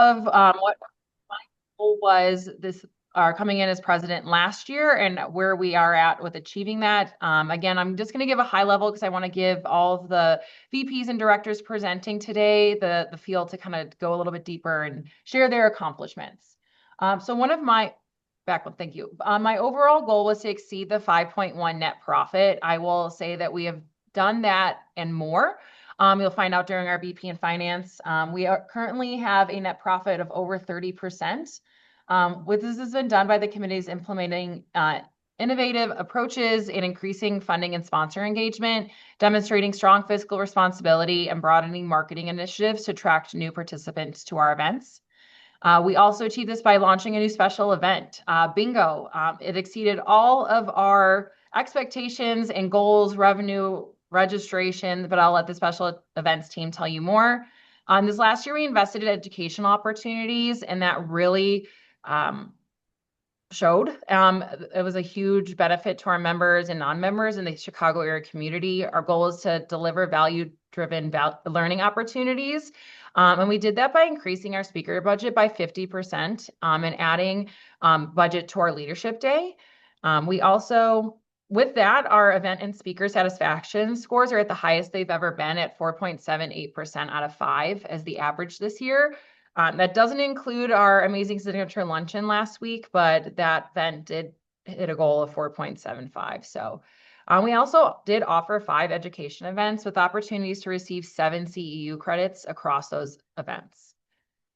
of what my goal was this coming in as president last year and where we are at with achieving that. Again, I'm just going to give a high level because I want to give all of the VPs and directors presenting today the field to kind of go a little bit deeper and share their accomplishments. So one of my Backward, thank you. My overall goal was to exceed the 5.1 net profit. I will say that we have done that and more. You'll find out during our VP in finance. We currently have a net profit of over 30%. This has been done by the committees implementing innovative approaches in increasing funding and sponsor engagement, demonstrating strong fiscal responsibility, and broadening marketing initiatives to attract new participants to our events. We also achieved this by launching a new special event, Bingo. It exceeded all of our expectations and goals, revenue, registration, but I'll let the special events team tell you more. This last year, we invested in educational opportunities, and that really showed. It was a huge benefit to our members and non-members in the Chicago area community. Our goal is to deliver value-driven learning opportunities. And we did that by increasing our speaker budget by 50% and adding budget to our leadership day. We also, with that, our event and speaker satisfaction scores are at the highest they've ever been at 4.78% out of 5 as the average this year. That doesn't include our amazing signature luncheon last week, but that event did hit a goal of 4.75. So we also did offer 5 education events with opportunities to receive 7 CEU credits across those events.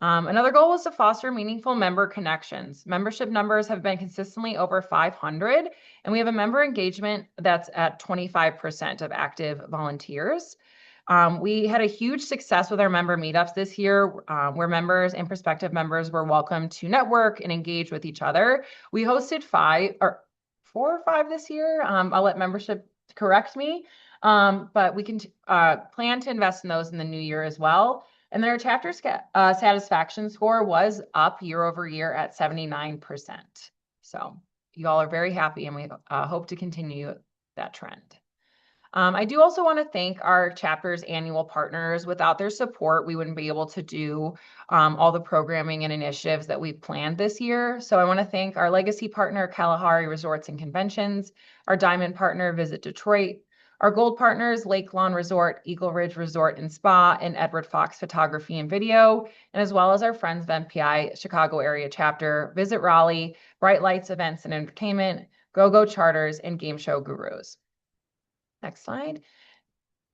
Another goal was to foster meaningful member connections. Membership numbers have been consistently over 500, and we have a member engagement that's at 25% of active volunteers. We had a huge success with our member meetups this year, where members and prospective members were welcome to network and engage with each other. We hosted 4 or 5 this year. I'll let membership correct me, but we can plan to invest in those in the new year as well. And their chapter satisfaction score was up year over year at 79%. So you all are very happy, and we hope to continue that trend. I do also want to thank our chapter's annual partners. Without their support, we wouldn't be able to do all the programming and initiatives that we've planned this year. So I want to thank our legacy partner, Kalahari Resorts and Conventions, our diamond partner, Visit Detroit, our gold partners, Lake Lawn Resort, Eagle Ridge Resort and Spa, and Edward Fox Photography and Video, and as well as our friends of MPI Chicago area chapter, Visit Raleigh, Bright Lights Events and Entertainment, GoGo Charters, and Game Show Gurus. Next slide.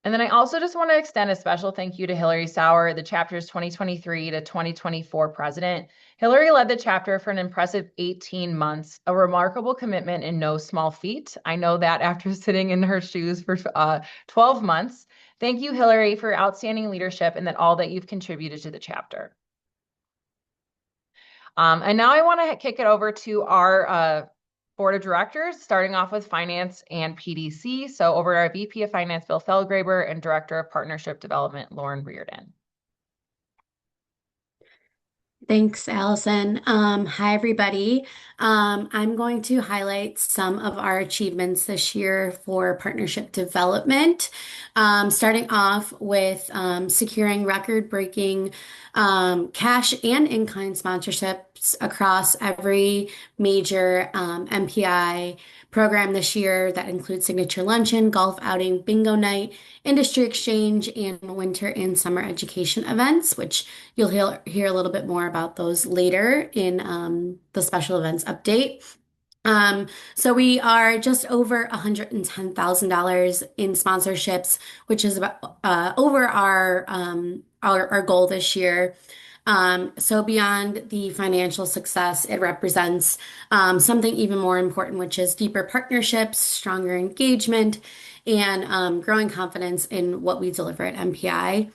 And then I also just want to extend a special thank you to Hillary Sauer, the chapter's 2023 to 2024 president. Hillary led the chapter for an impressive 18 months, a remarkable commitment and no small feat. I know that after sitting in her shoes for 12 months. Thank you, Hillary, for outstanding leadership and all that you've contributed to the chapter. And now I want to kick it over to our Board of Directors, starting off with Finance and PDC. So over to our VP of Finance, Bill Feldgraber, and Director of Partnership Development, Lauren Reardon. Thanks, Allison. Hi, everybody. I'm going to highlight some of our achievements this year for partnership development, starting off with securing record-breaking cash and in-kind sponsorships across every major MPI program this year. That includes signature luncheon, golf outing, bingo night, industry exchange, and winter and summer education events, which you'll hear a little bit more about those later in the special events update. So we are just over $110,000 in sponsorships, which is about over our goal this year. So beyond the financial success, it represents something even more important, which is deeper partnerships, stronger engagement, and growing confidence in what we deliver at MPI.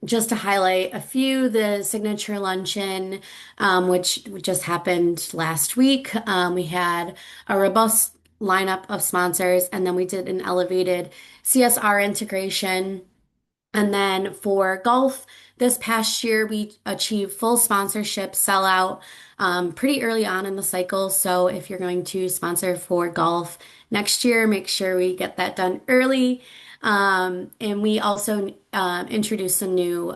Just to highlight a few, the signature luncheon, which just happened last week. We had a robust lineup of sponsors, and then we did an elevated CSR integration. And then for golf, this past year, we achieved full sponsorship sellout pretty early on in the cycle. So if you're going to sponsor for golf next year, make sure we get that done early. And we also introduced some new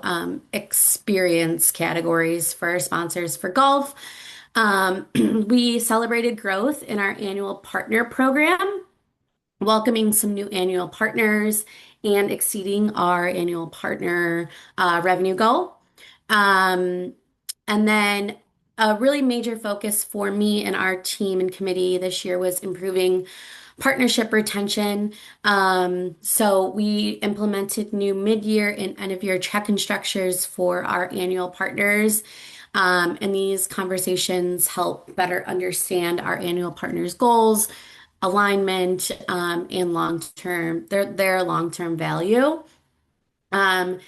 experience categories for our sponsors for golf. We celebrated growth in our annual partner program, welcoming some new annual partners and exceeding our annual partner revenue goal. Um, and then a really major focus for me and our team and committee this year was improving partnership retention. So we implemented new mid-year and end-of-year check-in structures for our annual partners. And these conversations help better understand our annual partners' goals, alignment, and long-term, their long-term value. Um,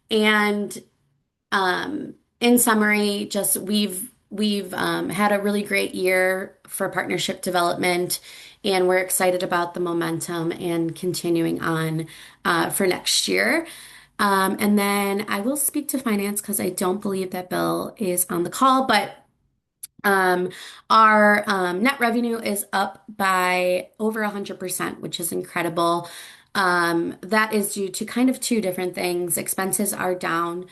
and in summary, just we've had a really great year for partnership development, and we're excited about the momentum and continuing on for next year. And then I will speak to finance because I don't believe that Bill is on the call, but um, our net revenue is up by over 100%, which is incredible. That is due to kind of two different things. Expenses are down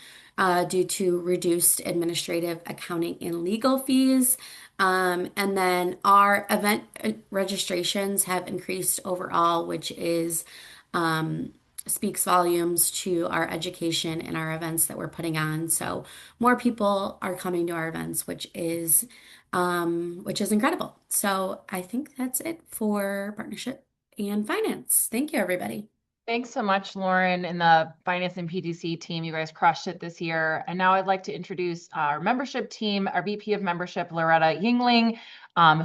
due to reduced administrative, accounting, and legal fees. And then our event registrations have increased overall, which is um, speaks volumes to our education and our events that we're putting on. So more people are coming to our events, which is incredible. So I think that's it for partnership and finance. Thank you, everybody. Thanks so much, Lauren and the finance and PDC team. You guys crushed it this year. And now I'd like to introduce our membership team, our VP of membership, Loretta Yingling,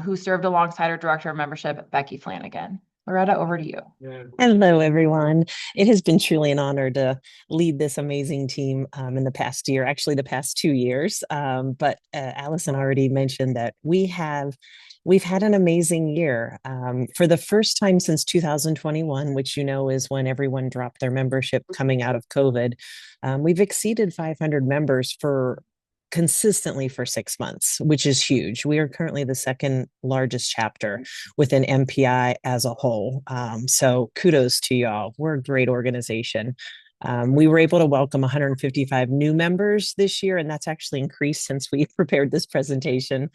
who served alongside our director of membership, Becky Flanagan. Loretta, over to you. Hello, everyone. It has been truly an honor to lead this amazing team in the past year, actually the past 2 years. But Allison already mentioned that we've had an amazing year. For the first time since 2021, which you know is when everyone dropped their membership coming out of COVID, we've exceeded 500 members for consistently for 6 months, which is huge. We are currently the second largest chapter within MPI as a whole. So kudos to y'all. We're a great organization. We were able to welcome 155 new members this year, and that's actually increased since we prepared this presentation,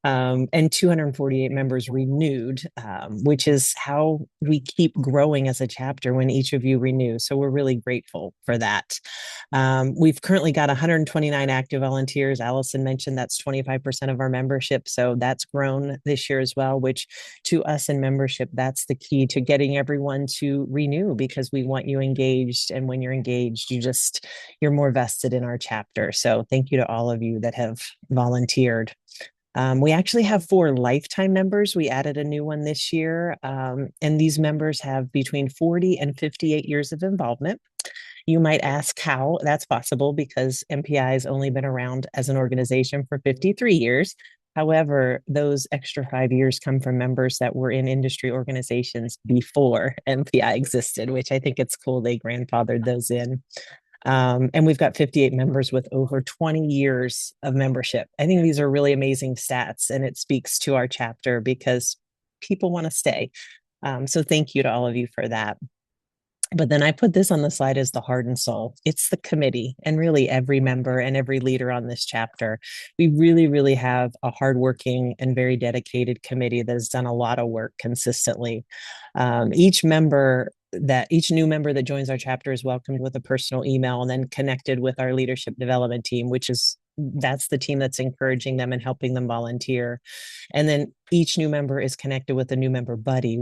and 248 members renewed, which is how we keep growing as a chapter when each of you renew. So we're really grateful for that. We've currently got 129 active volunteers. Allison mentioned that's 25% of our membership. So that's grown this year as well, which to us in membership, that's the key to getting everyone to renew because we want you engaged. And when you're engaged, you're more vested in our chapter. So thank you to all of you that have volunteered. We actually have 4 lifetime members. We added a new one this year. And these members have between 40 and 58 years of involvement. You might ask how that's possible because MPI has only been around as an organization for 53 years. However, those extra 5 years come from members that were in industry organizations before MPI existed, which I think it's cool they grandfathered those in. And we've got 58 members with over 20 years of membership. I think these are really amazing stats, and it speaks to our chapter because people want to stay. So thank you to all of you for that. But then I put this on the slide as the heart and soul. It's the committee and really every member and every leader on this chapter. We really, really have a hardworking and very dedicated committee that has done a lot of work consistently. Each new member that joins our chapter is welcomed with a personal email and then connected with our leadership development team, that's the team that's encouraging them and helping them volunteer. And then each new member is connected with a new member buddy,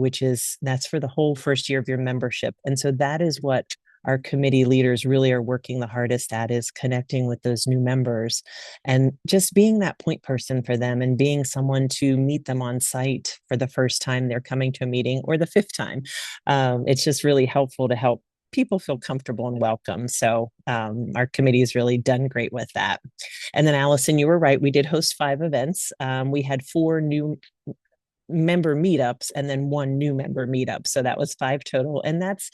that's for the whole first year of your membership. And so that is what our committee leaders really are working the hardest at, is connecting with those new members and just being that point person for them and being someone to meet them on site for the first time they're coming to a meeting or the 5th time. It's just really helpful to help people feel comfortable and welcome. So our committee has really done great with that. And then Allison, you were right. We did host 5 events. We had 4 new member meetups and then one new member meetup. So that was 5 total. And that's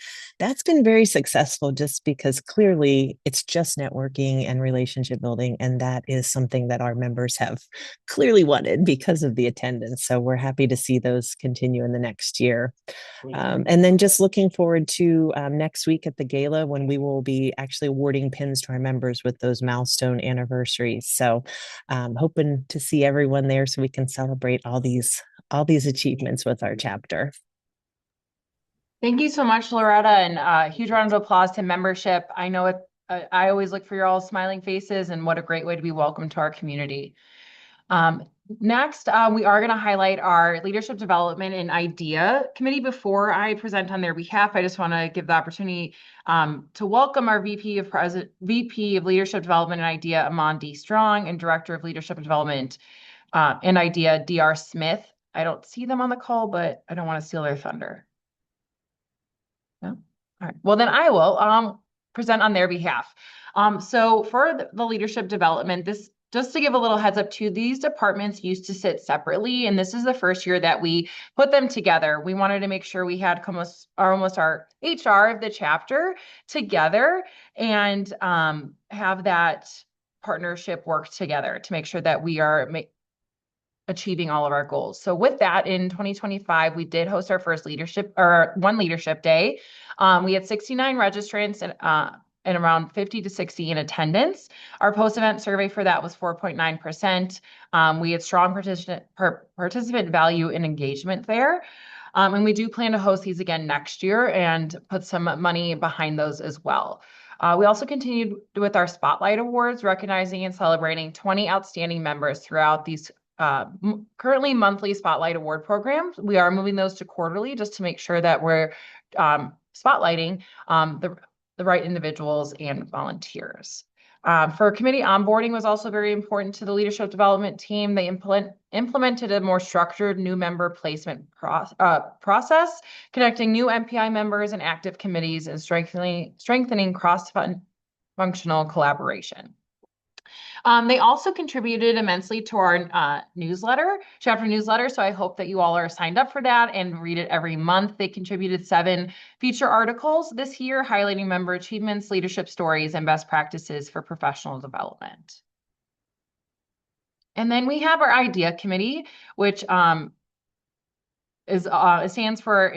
been very successful just because clearly it's just networking and relationship building. And that is something that our members have clearly wanted because of the attendance. So we're happy to see those continue in the next year. And then just looking forward to next week at the gala when we will be actually awarding pins to our members with those milestone anniversaries. So hoping to see everyone there so we can celebrate all these achievements with our chapter. Thank you so much, Loretta, and a huge round of applause to membership. I know it. I always look for your all smiling faces, and what a great way to be welcome to our community. Next, we are going to highlight our Leadership Development and Idea Committee. Before I present on their behalf, I just want to give the opportunity to welcome our VP of Leadership Development and Idea, Amon D. Strong, and Director of Leadership and Development and Idea, D.R. Smith. I don't see them on the call, but I don't want to steal their thunder. No? All right. Well, then I will present on their behalf. So for the leadership development, just to give a little heads up too, these departments used to sit separately, and this is the first year that we put them together. We wanted to make sure we had almost our HR of the chapter together and have that partnership work together to make sure that we are achieving all of our goals. So with that, in 2025, we did host our first one leadership day. We had 69 registrants and around 50 to 60 in attendance. Our post-event survey for that was 4.9%. We had strong participant value and engagement there. And we do plan to host these again next year and put some money behind those as well. We also continued with our Spotlight Awards, recognizing and celebrating 20 outstanding members throughout these currently monthly Spotlight Award programs. We are moving those to quarterly just to make sure that we're spotlighting the right individuals and volunteers. For committee onboarding was also very important to the leadership development team. They implemented a more structured new member placement process, connecting new MPI members and active committees and strengthening cross-functional collaboration. They also contributed immensely to our chapter newsletter. So I hope that you all are signed up for that and read it every month. They contributed 7 feature articles this year, highlighting member achievements, leadership stories, and best practices for professional development. And then we have our Idea Committee, which stands for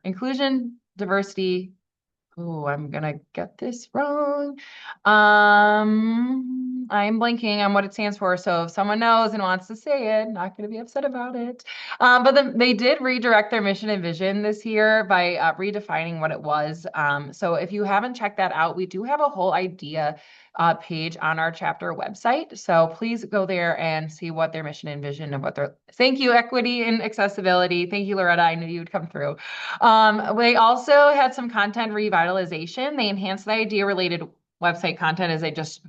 Inclusion, Diversity. Oh, I'm gonna get this wrong. I'm blanking on what it stands for. So if someone knows and wants to say it, not gonna be upset about it. But they did redirect their mission and vision this year by redefining what it was. So if you haven't checked that out, we do have a whole idea page on our chapter website. So please go there and see what their mission and vision and thank you, equity and accessibility. Thank you, Loretta. I knew you would come through. They also had some content revitalization. They enhanced the idea related website content as I just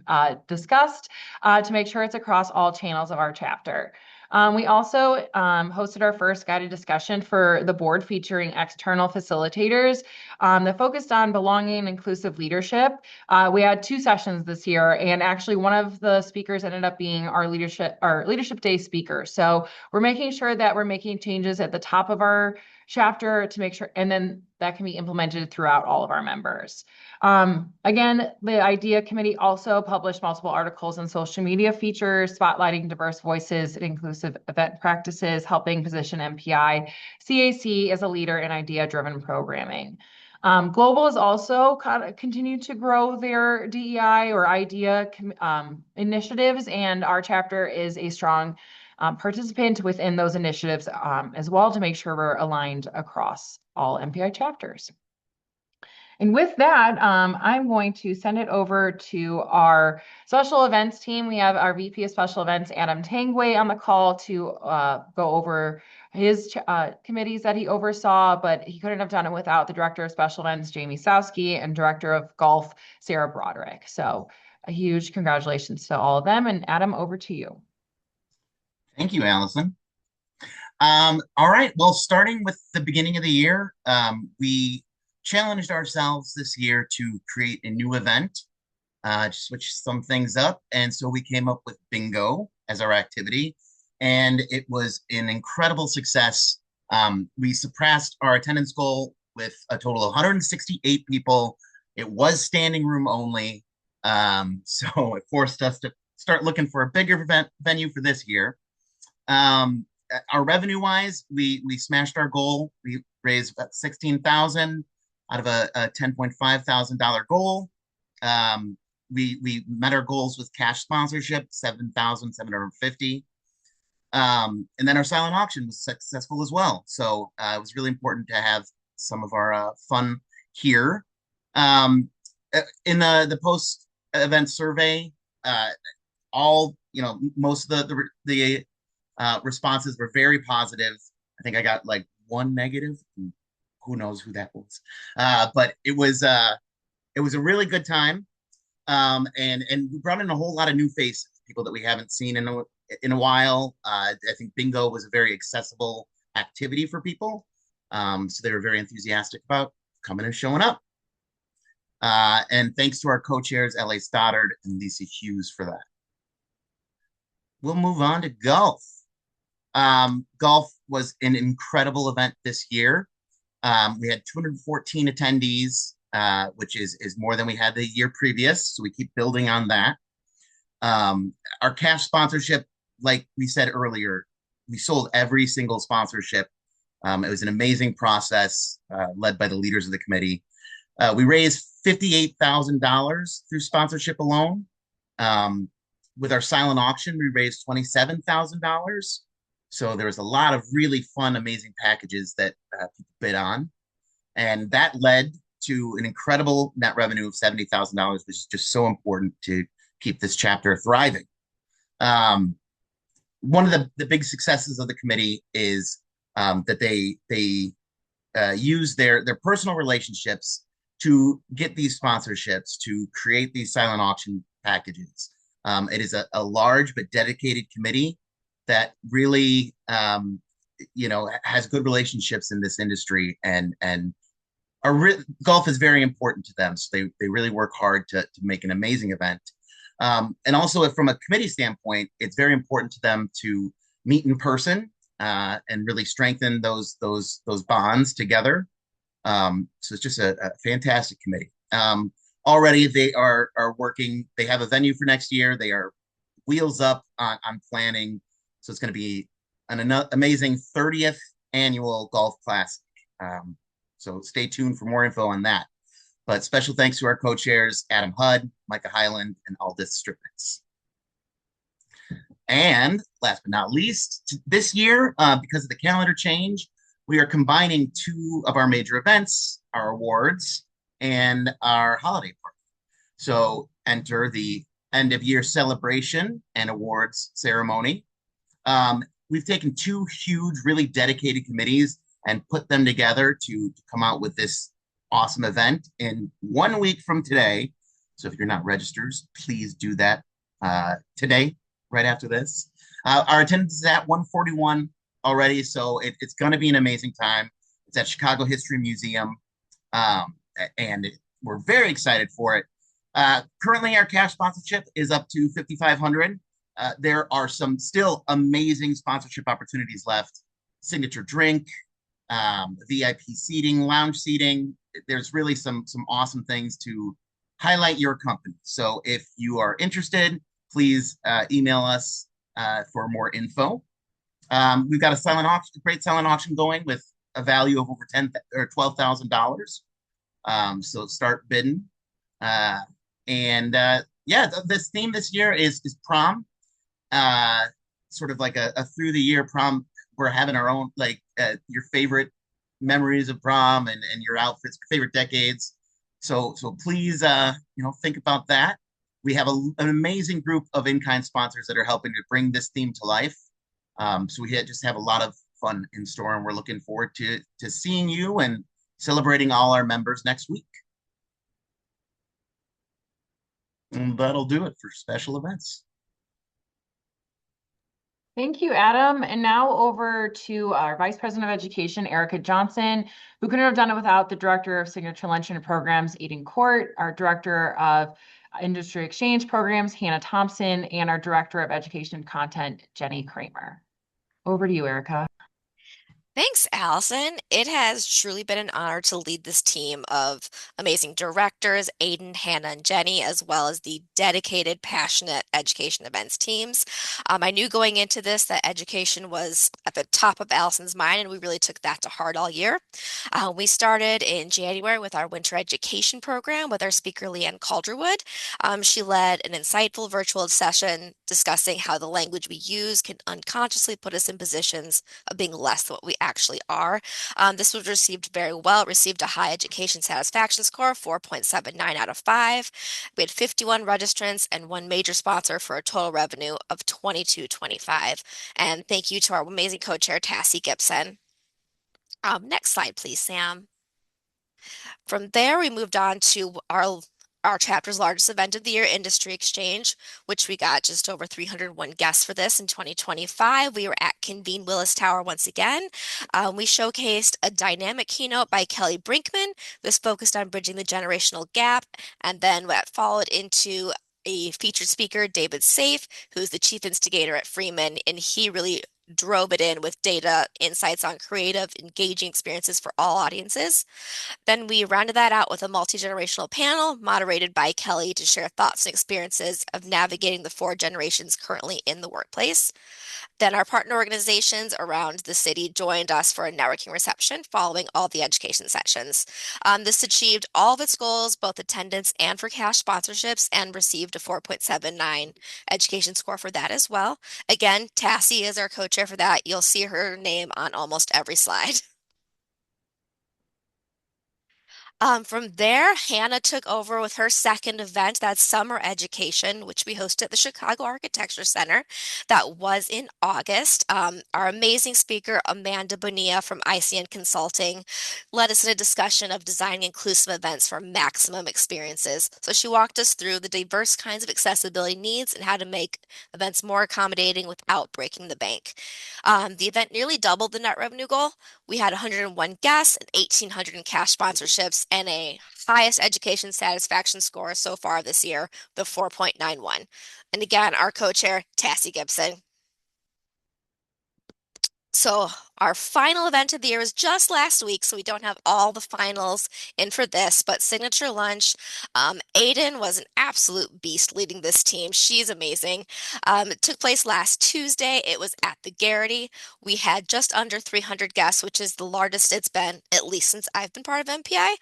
discussed to make sure it's across all channels of our chapter. We also hosted our first guided discussion for the board featuring external facilitators that focused on belonging and inclusive leadership. We had 2 sessions this year, and actually one of the speakers ended up being our leadership day speaker. So we're making sure that we're making changes at the top of our chapter to make sure, and then that can be implemented throughout all of our members. Again, the Idea Committee also published multiple articles and social media features spotlighting diverse voices and inclusive event practices, helping position MPI-CAC as a leader in idea-driven programming. Global has also continued to grow their DEI or idea initiatives, and our chapter is a strong participant within those initiatives as well to make sure we're aligned across all MPI chapters. And with that, I'm going to send it over to our special events team. We have our VP of Special Events, Adam Tangway, on the call to go over his committees that he oversaw, but he couldn't have done it without the Director of Special Events, Jamie Sowski, and Director of Golf, Sarah Broderick. So a huge congratulations to all of them. And Adam, over to you. Thank you, Allison. All right, well, starting with the beginning of the year, we challenged ourselves this year to create a new event, to switch some things up. And so we came up with bingo as our activity. and it was an incredible success. We surpassed our attendance goal with a total of 168 people. It was standing room only, so it forced us to start looking for a bigger venue for this year. Um, our revenue wise, we smashed our goal. We raised about 16,000 out of a $10,500 goal. We met our goals with cash sponsorship, 7,750. And then our silent auction was successful as well. So it was really important to have some of our fun here. Um, in the post event survey, all most of the responses were very positive. I think I got like one negative. Who knows who that was? But it was a really good time. And we brought in a whole lot of new faces, people that we haven't seen in a while. I think bingo was a very accessible activity for people, so they were very enthusiastic about coming and showing up. And thanks to our co-chairs, LA Stoddard and Lisa Hughes, for that. We'll move on to golf. Golf was an incredible event this year. We had 214 attendees, which is more than we had the year previous. So we keep building on that. Our cash sponsorship, like we said earlier, we sold every single sponsorship. It was an amazing process led by the leaders of the committee. We raised $58,000 through sponsorship alone. With our silent auction, we raised $27,000. So there was a lot of really fun, amazing packages that people bid on. And that led to an incredible net revenue of $70,000, which is just so important to keep this chapter thriving. One of the big successes of the committee is that they use their personal relationships to get these sponsorships, to create these silent auction packages. It is a large but dedicated committee that really has good relationships in this industry, and golf is very important to them. So they really work hard to make an amazing event. And also, from a committee standpoint, it's very important to them to meet in person and really strengthen those bonds together. So it's just a fantastic committee. Already they are working. They have a venue for next year. They are wheels up on planning. So it's going to be an amazing 30th annual golf classic. So stay tuned for more info on that. But special thanks to our co-chairs, Adam Hudd, Micah Highland, and Aldis Stripnitz. And last but not least, this year, because of the calendar change, we are combining two of our major events, our awards and our holiday party. So enter the end of year celebration and awards ceremony. We've taken two huge, really dedicated committees and put them together to come out with this awesome event in 1 week from today. So if you're not registered, please do that today, right after this. Our attendance is at 141 already, so it's going to be an amazing time. It's at Chicago History Museum, and we're very excited for it. Currently, our cash sponsorship is up to $5,500. There are some still amazing sponsorship opportunities left. Signature drink, VIP seating, lounge seating. There's really some awesome things to highlight your company. So if you are interested, please email us for more info. We've got a great silent auction going with a value of over $10,000 or $12,000. So start bidding. This theme this year is prom. Sort of like a through the year prom. We're having our own your favorite memories of prom and your outfits, your favorite decades. So please think about that. We have an amazing group of in-kind sponsors that are helping to bring this theme to life. So we just have a lot of fun in store, and we're looking forward to seeing you and celebrating all our members next week. And that'll do it for special events. Thank you, Adam. And now over to our Vice President of Education, Erica Johnson, who couldn't have done it without the Director of Signature Luncheon Programs, Aiden Court, our Director of Industry Exchange Programs, Hannah Thompson, and our Director of Education Content, Jenny Kramer. Over to you, Erica. Thanks, Allison. It has truly been an honor to lead this team of amazing directors, Aiden, Hannah, and Jenny, as well as the dedicated, passionate education events teams. I knew going into this that education was at the top of Allison's mind, and we really took that to heart all year. We started in January with our winter education program with our speaker, Leanne Calderwood. She led an insightful virtual session discussing how the language we use can unconsciously put us in positions of being less than what we actually are. This was received very well. It received a high education satisfaction score, 4.79 out of 5. We had 51 registrants and one major sponsor for a total revenue of 22.25. And thank you to our amazing co-chair, Tassie Gibson. Next slide, please, Sam. From there, we moved on to our chapter's largest event of the year, Industry Exchange, which we got just over 301 guests for this in 2025. We were at Convene Willis Tower once again. We showcased a dynamic keynote by Kelly Brinkman. This focused on bridging the generational gap, and then that followed into a featured speaker, David Safe, who's the chief instigator at Freeman, and he really drove it in with data insights on creative, engaging experiences for all audiences. Then we rounded that out with a multi-generational panel moderated by Kelly to share thoughts and experiences of navigating the four generations currently in the workplace. Then our partner organizations around the city joined us for a networking reception following all the education sessions. This achieved all of its goals, both attendance and for cash sponsorships, and received a 4.79 education score for that as well. Again, Tassie is our co-chair for that. You'll see her name on almost every slide. From there, Hannah took over with her second event, that's Summer Education, which we hosted at the Chicago Architecture Center. That was in August. Our amazing speaker, Amanda Bonilla from ICN Consulting, led us in a discussion of designing inclusive events for maximum experiences. So she walked us through the diverse kinds of accessibility needs and how to make events more accommodating without breaking the bank. The event nearly doubled the net revenue goal. We had 101 guests and 1,800 in cash sponsorships and a highest education satisfaction score so far this year, the 4.91. And again, our co-chair, Tassie Gibson. So our final event of the year was just last week, so we don't have all the finals in for this, but Signature Lunch. Aiden was an absolute beast leading this team. She's amazing. It took place last Tuesday. It was at the Garrity. We had just under 300 guests, which is the largest it's been, at least since I've been part of MPI.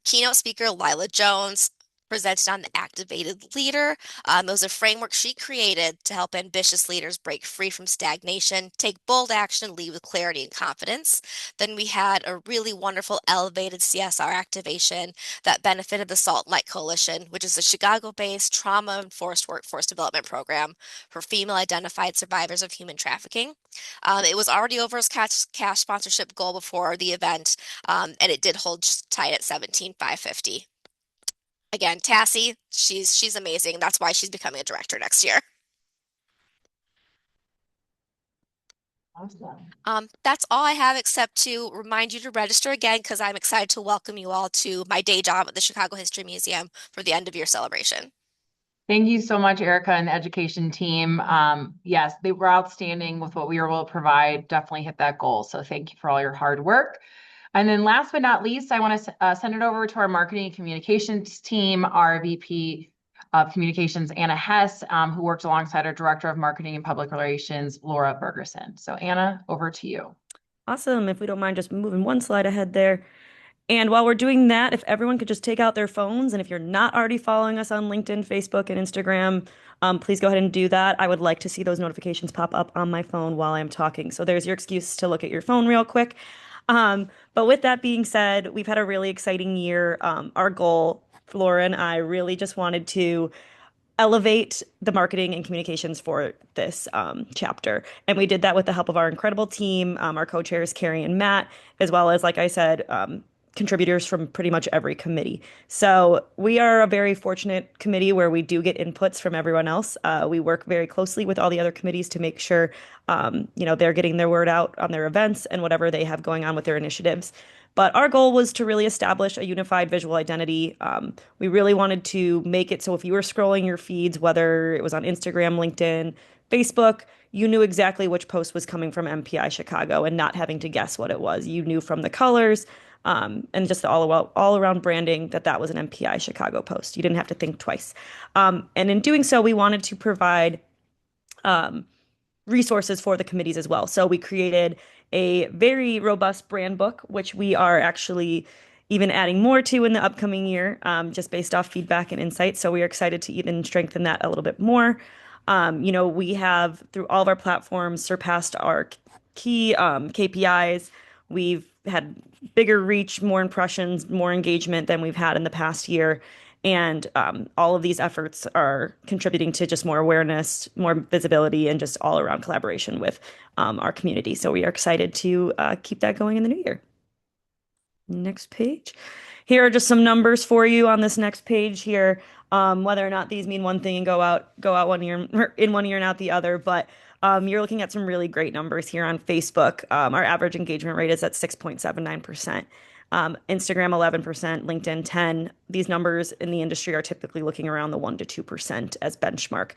Keynote speaker Lila Jones presented on the activated leader. It was a framework she created to help ambitious leaders break free from stagnation, take bold action, and lead with clarity and confidence. Then we had a really wonderful elevated CSR activation that benefited the Salt and Light Coalition, which is a Chicago-based trauma-enforced workforce development program for female identified survivors of human trafficking. It was already over its cash sponsorship goal before the event, and it did hold tight at 17,550. Again, Tassie, she's amazing. That's why she's becoming a director next year. Awesome. That's all I have except to remind you to register again because I'm excited to welcome you all to my day job at the Chicago History Museum for the end of year celebration. Thank you so much, Erica and the education team. Yes, they were outstanding with what we were able to provide. Definitely hit that goal. So thank you for all your hard work. And then last but not least, I want to send it over to our marketing and communications team, our VP of Communications, Anna Hess, who works alongside our Director of Marketing and Public Relations, Laura Bergerson. So Anna, over to you. Awesome. If we don't mind just moving one slide ahead there. And while we're doing that, if everyone could just take out their phones, and if you're not already following us on LinkedIn, Facebook, and Instagram, please go ahead and do that. I would like to see those notifications pop up on my phone while I'm talking. So there's your excuse to look at your phone real quick. But with that being said, we've had a really exciting year. Our goal, Laura and I, really just wanted to elevate the marketing and communications for this chapter. And we did that with the help of our incredible team, our co-chairs, Carrie and Matt, as well as, like I said, contributors from pretty much every committee. So we are a very fortunate committee where we do get inputs from everyone else. We work very closely with all the other committees to make sure, they're getting their word out on their events and whatever they have going on with their initiatives. But our goal was to really establish a unified visual identity. We really wanted to make it so if you were scrolling your feeds, whether it was on Instagram, LinkedIn, Facebook, you knew exactly which post was coming from MPI Chicago and not having to guess what it was. You knew from the colors, and just the all around branding that that was an MPI Chicago post. You didn't have to think twice. And in doing so, we wanted to provide resources for the committees as well. So we created a very robust brand book, which we are actually even adding more to in the upcoming year, just based off feedback and insights. So we are excited to even strengthen that a little bit more. We have, through all of our platforms, surpassed our key KPIs. We've had bigger reach, more impressions, more engagement than we've had in the past year. And all of these efforts are contributing to just more awareness, more visibility, and just all around collaboration with our community. So we are excited to keep that going in the new year. Next page. Here are just some numbers for you on this next page here. Whether or not these mean one thing and go out 1 year in 1 year and out the other, but you're looking at some really great numbers here on Facebook. Our average engagement rate is at 6.79%. Instagram 11%, LinkedIn 10. These numbers in the industry are typically looking around the 1 to 2% as benchmark.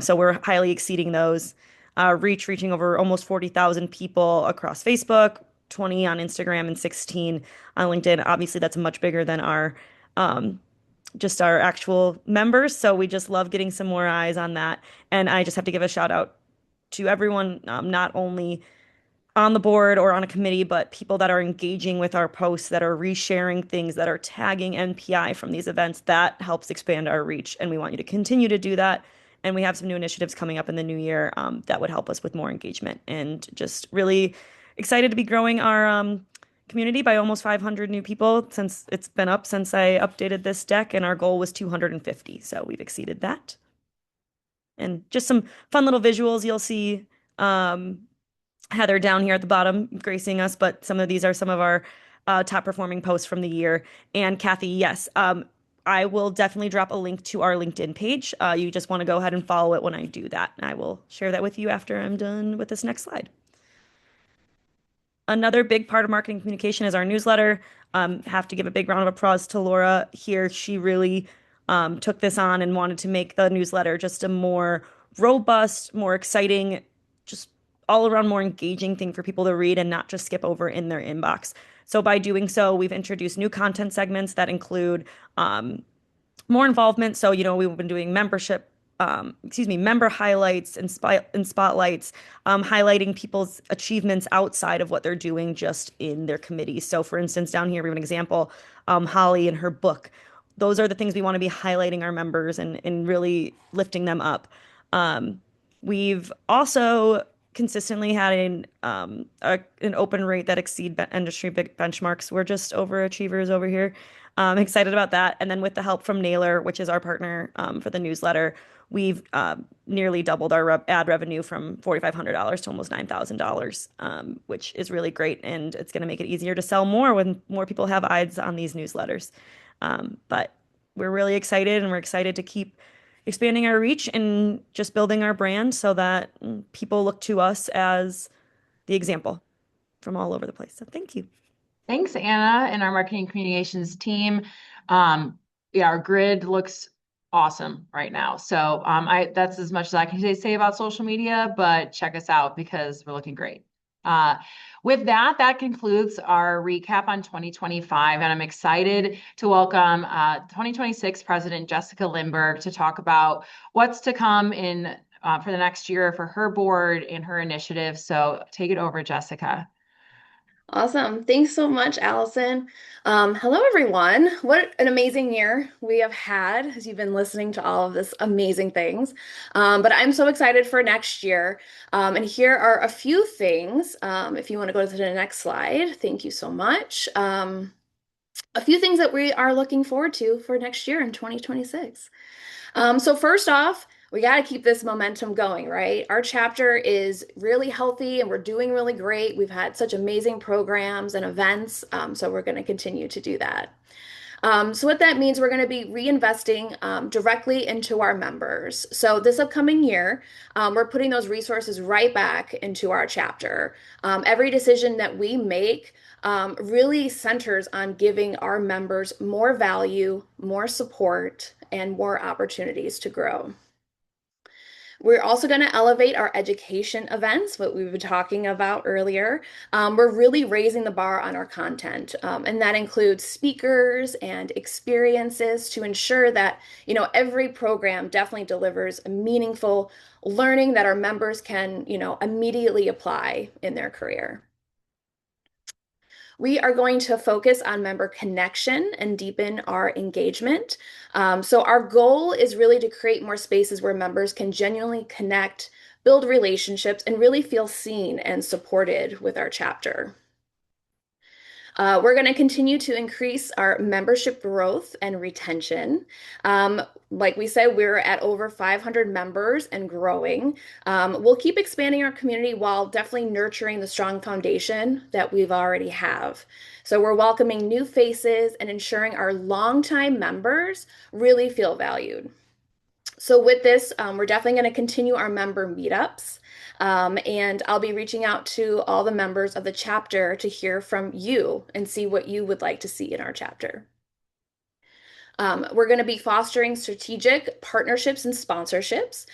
So we're highly exceeding those. Reaching over almost 40,000 people across Facebook, 20 on Instagram, and 16 on LinkedIn. Obviously, that's much bigger than our just our actual members. So we just love getting some more eyes on that. And I just have to give a shout out to everyone, not only on the board or on a committee, but people that are engaging with our posts, that are resharing things, that are tagging MPI from these events. That helps expand our reach, and we want you to continue to do that. And we have some new initiatives coming up in the new year that would help us with more engagement, and just really excited to be growing our community by almost 500 new people since it's been up since I updated this deck, and our goal was 250. So we've exceeded that. And just some fun little visuals you'll see. Heather down here at the bottom gracing us, but some of these are some of our top performing posts from the year. And Kathy, yes, I will definitely drop a link to our LinkedIn page. You just want to go ahead and follow it when I do that. And I will share that with you after I'm done with this next slide. Another big part of marketing communication is our newsletter. Have to give a big round of applause to Laura here. She really took this on and wanted to make the newsletter just a more robust, more exciting, just all around more engaging thing for people to read and not just skip over in their inbox. So by doing so, we've introduced new content segments that include more involvement. So, we've been doing member highlights and spotlights, highlighting people's achievements outside of what they're doing just in their committees. So for instance, down here, we have an example, Holly and her book. Those are the things we want to be highlighting our members and really lifting them up. We've also consistently had an open rate that exceed industry benchmarks. We're just overachievers over here. Excited about that. And then with the help from Naylor, which is our partner for the newsletter, we've nearly doubled our ad revenue from $4,500 to almost $9,000, which is really great. And it's going to make it easier to sell more when more people have eyes on these newsletters. But we're really excited, and we're excited to keep expanding our reach and just building our brand so that people look to us as the example from all over the place. So thank you. Thanks, Anna, and our marketing communications team. Our grid looks awesome right now. So that's as much as I can say about social media, but check us out because we're looking great. With that concludes our recap on 2025, and I'm excited to welcome 2026 President Jessica Lindberg to talk about what's to come in for the next year for her board and her initiative. So take it over, Jessica. Awesome. Thanks so much, Allison. Hello, everyone. What an amazing year we have had as you've been listening to all of this amazing things. But I'm so excited for next year. And here are a few things. If you want to go to the next slide, thank you so much. A few things that we are looking forward to for next year in 2026. So first off, we got to keep this momentum going, right? Our chapter is really healthy and we're doing really great. We've had such amazing programs and events, so we're going to continue to do that. So what that means, we're going to be reinvesting directly into our members. So this upcoming year, we're putting those resources right back into our chapter. Every decision that we make really centers on giving our members more value, more support, and more opportunities to grow. We're also going to elevate our education events, what we were talking about earlier. We're really raising the bar on our content, and that includes speakers and experiences to ensure that, every program definitely delivers a meaningful learning that our members can, immediately apply in their career. We are going to focus on member connection and deepen our engagement. So our goal is really to create more spaces where members can genuinely connect, build relationships, and really feel seen and supported with our chapter. We're going to continue to increase our membership growth and retention. Like we said, we're at over 500 members and growing. We'll keep expanding our community while definitely nurturing the strong foundation that we've already have. So we're welcoming new faces and ensuring our longtime members really feel valued. So with this, we're definitely going to continue our member meetups. And I'll be reaching out to all the members of the chapter to hear from you and see what you would like to see in our chapter. We're going to be fostering strategic partnerships and sponsorships.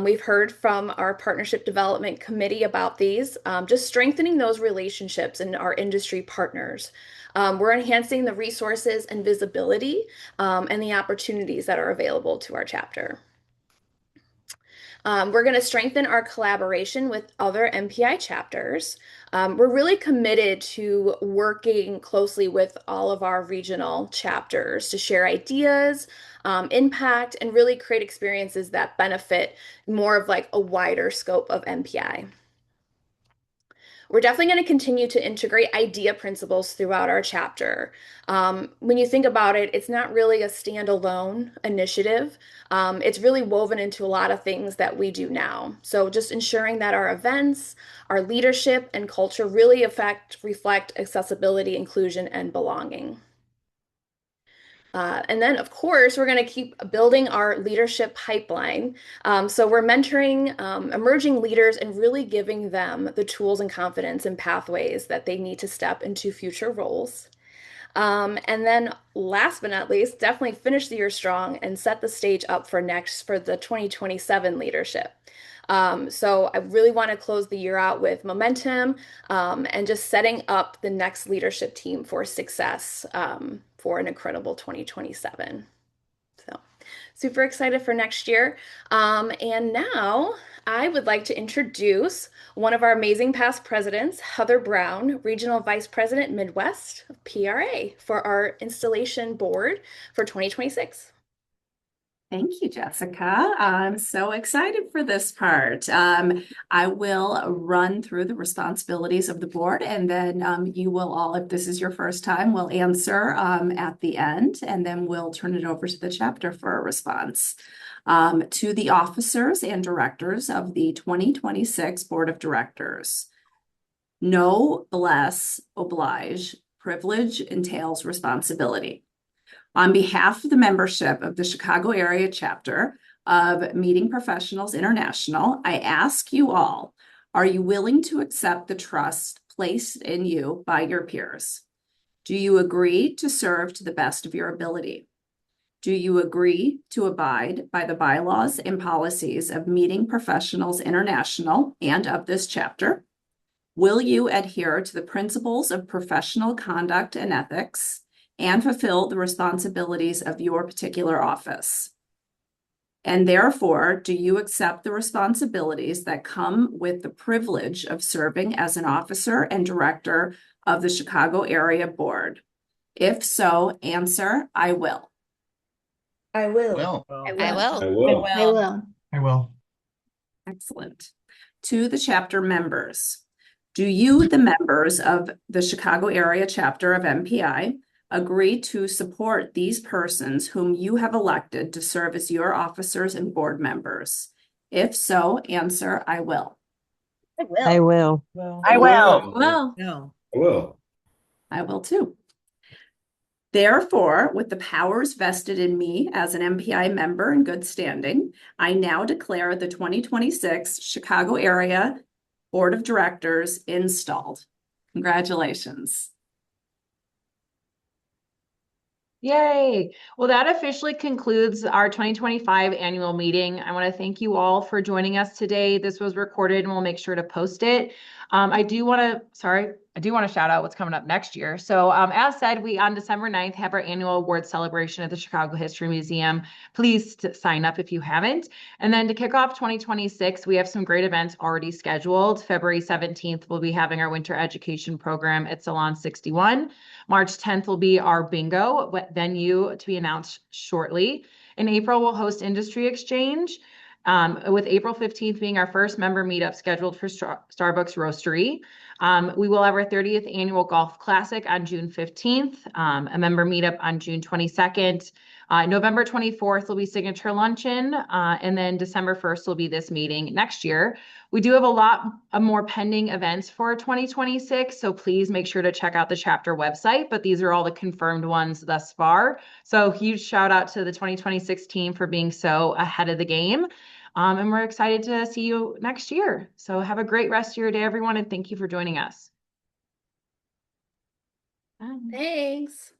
We've heard from our partnership development committee about these, just strengthening those relationships and our industry partners. We're enhancing the resources and visibility and the opportunities that are available to our chapter. We're going to strengthen our collaboration with other MPI chapters. We're really committed to working closely with all of our regional chapters to share ideas, impact, and really create experiences that benefit more of like a wider scope of MPI. We're definitely going to continue to integrate idea principles throughout our chapter. When you think about it, it's not really a standalone initiative. It's really woven into a lot of things that we do now. So just ensuring that our events, our leadership, and culture really reflect accessibility, inclusion, and belonging. And then, of course, we're going to keep building our leadership pipeline. So we're mentoring emerging leaders and really giving them the tools and confidence and pathways that they need to step into future roles. And then last but not least, definitely finish the year strong and set the stage up for the 2027 leadership. So I really want to close the year out with momentum and just setting up the next leadership team for success for an incredible 2027. So super excited for next year. And now I would like to introduce one of our amazing past presidents, Heather Brown, Regional Vice President, Midwest of PRA, for our installation board for 2026. Thank you, Jessica. I'm so excited for this part. I will run through the responsibilities of the board, and then you will all, if this is your first time, will answer at the end, and then we'll turn it over to the chapter for a response. To the officers and directors of the 2026 Board of Directors. Noblesse oblige, privilege entails responsibility. On behalf of the membership of the Chicago area chapter of Meeting Professionals International, I ask you all, are you willing to accept the trust placed in you by your peers? Do you agree to serve to the best of your ability? Do you agree to abide by the bylaws and policies of Meeting Professionals International and of this chapter? Will you adhere to the principles of professional conduct and ethics and fulfill the responsibilities of your particular office? And therefore, do you accept the responsibilities that come with the privilege of serving as an officer and director of the Chicago Area Board? If so, answer, I will. I will. Well, I I will. I will. I will. Excellent. To the chapter members, do you, the members of the Chicago Area Chapter of MPI, agree to support these persons whom you have elected to serve as your officers and board members? If so, answer, I will. I will. I will. Well, No. I will. I will too. Therefore, with the powers vested in me as an MPI member in good standing, I now declare the 2026 Chicago Area Board of Directors installed. Congratulations. Yay. Well, that officially concludes our 2025 annual meeting. I want to thank you all for joining us today. This was recorded and we'll make sure to post it. I do want to shout out what's coming up next year. So as said, we on December 9th have our annual award celebration at the Chicago History Museum. Please sign up if you haven't. And then to kick off 2026, we have some great events already scheduled. February 17th, we'll be having our winter education program at Salon 61. March 10th will be our bingo venue to be announced shortly. In April, we'll host Industry Exchange, with April 15th being our first member meetup scheduled for Starbucks Roastery. We will have our 30th annual Golf Classic on June 15th, a member meetup on June 22nd. November 24th will be Signature Luncheon, and then December 1st will be this meeting next year. We do have a lot of more pending events for 2026, so please make sure to check out the chapter website, but these are all the confirmed ones thus far. So huge shout out to the 2026 team for being so ahead of the game. And we're excited to see you next year. So have a great rest of your day, everyone, and thank you for joining us. Thanks.